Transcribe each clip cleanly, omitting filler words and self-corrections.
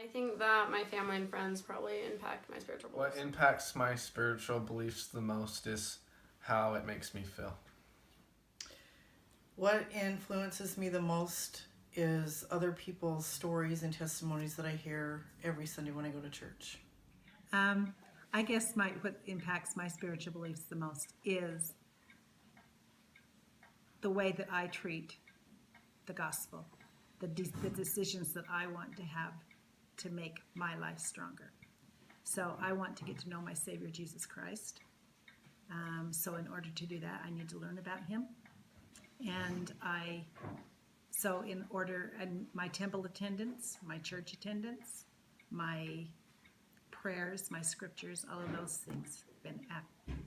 I think that my family and friends probably impact my spiritual beliefs. What impacts my spiritual beliefs the most is how it makes me feel. What influences me the most is other people's stories and testimonies that I hear every Sunday when I go to church. I guess what impacts my spiritual beliefs the most is the way that I treat the gospel, the decisions that I want to have to make my life stronger. So I want to get to know my Savior Jesus Christ. So in order to do that, I need to learn about Him. And my temple attendance, my church attendance, my prayers, my scriptures, all of those things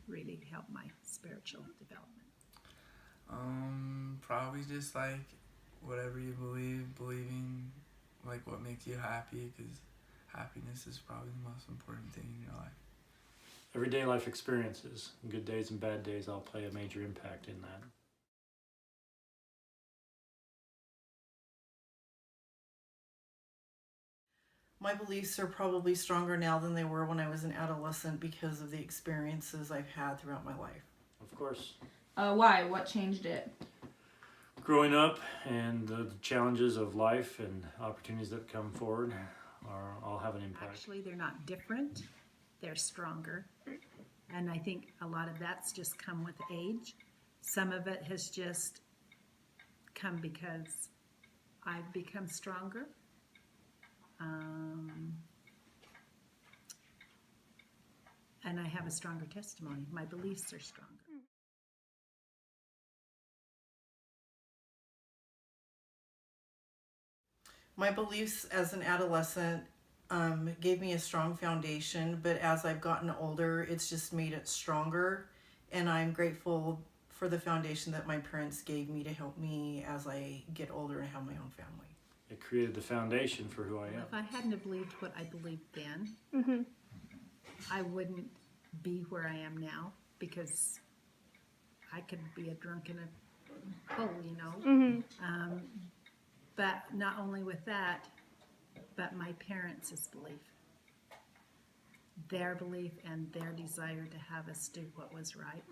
really help my spiritual development. Probably just like whatever you believing like what makes you happy, because happiness is probably the most important thing in your life. Everyday life experiences, good days and bad days, all play a major impact in that. My beliefs are probably stronger now than they were when I was an adolescent because of the experiences I've had throughout my life. Of course. Why? What changed it? Growing up and the challenges of life and opportunities that come forward all have an impact. Actually, they're not different. They're stronger. And I think a lot of that's just come with age. Some of it has just come because I've become stronger. And I have a stronger testimony. My beliefs are stronger. My beliefs as an adolescent gave me a strong foundation, but as I've gotten older, it's just made it stronger. And I'm grateful for the foundation that my parents gave me to help me as I get older and have my own family. It created the foundation for who I am. If I hadn't have believed what I believed then, I wouldn't be where I am now, because I could be a drunk in a hole, you know. But not only with that, but my parents' belief. Their belief and their desire to have us do what was right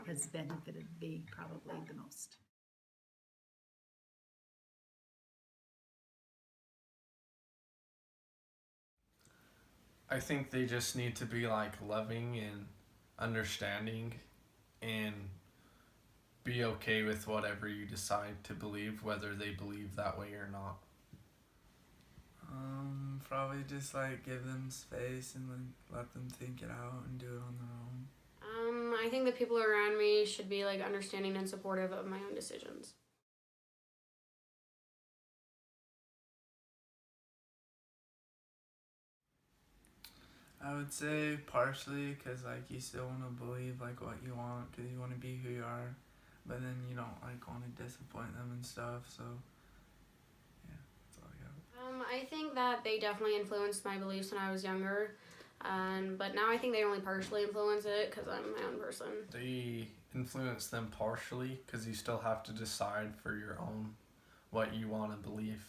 has benefited me probably the most. I think they just need to be like loving and understanding and be okay with whatever you decide to believe, whether they believe that way or not. Probably just like give them space and like let them think it out and do it on their own. I think the people around me should be like understanding and supportive of my own decisions. I would say partially because like you still want to believe like what you want, because you want to be who you are, but then you don't like want to disappoint them and stuff. So yeah, that's all I got. I think that they definitely influenced my beliefs when I was younger, but now I think they only partially influence it because I'm my own person. They influence them partially because you still have to decide for your own what you want to believe,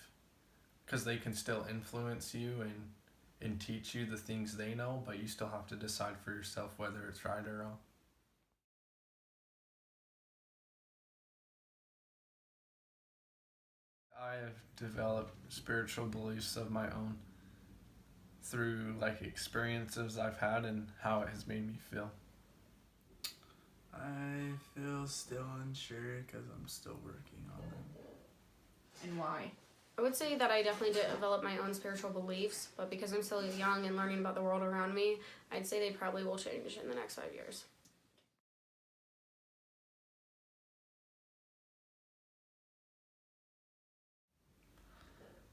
because they can still influence you and teach you the things they know, but you still have to decide for yourself whether it's right or wrong. I have developed spiritual beliefs of my own through like experiences I've had and how it has made me feel. I feel still unsure because I'm still working on them. And why? I would say that I definitely developed my own spiritual beliefs, but because I'm still young and learning about the world around me, I'd say they probably will change in the next 5 years.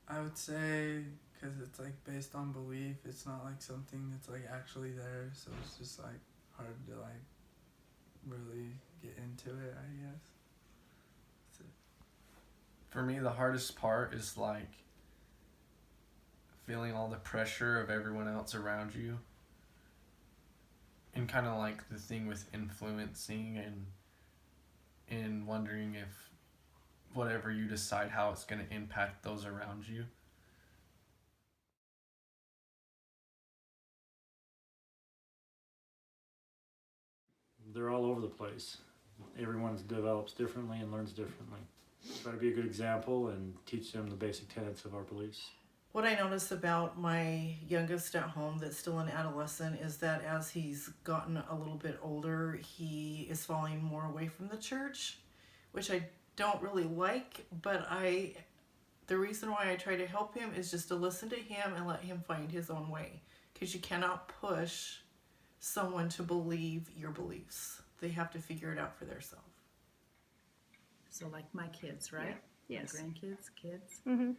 I would say because it's like based on belief, it's not like something that's like actually there, so it's just like hard to like really get into it, I guess. That's it. For me, the hardest part is like feeling all the pressure of everyone else around you, and kind of like the thing with influencing and wondering if whatever you decide how it's going to impact those around you. they're all over the place. Everyone develops differently and learns differently. Try to be a good example and teach them the basic tenets of our beliefs. What I notice about my youngest at home that's still an adolescent is that as he's gotten a little bit older, he is falling more away from the church, which I don't really like, but the reason why I try to help him is just to listen to him and let him find his own way, because you cannot push someone to believe your beliefs. They have to figure it out for themselves. So like my kids, right? Yes. My grandkids, kids. Mm-hmm.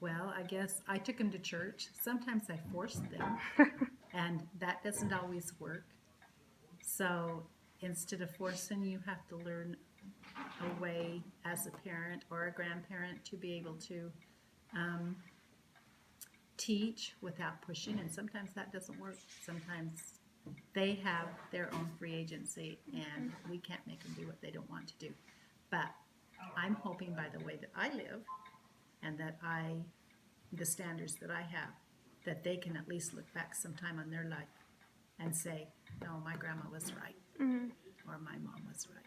Well, I guess I took them to church. Sometimes I forced them, and that doesn't always work. So instead of forcing, you have to learn a way as a parent or a grandparent to be able to teach without pushing, and sometimes that doesn't work. Sometimes they have their own free agency, and we can't make them do what they don't want to do. But I'm hoping by the way that I live and that the standards that I have, that they can at least look back sometime on their life and say, no, my grandma was right, or my mom was right.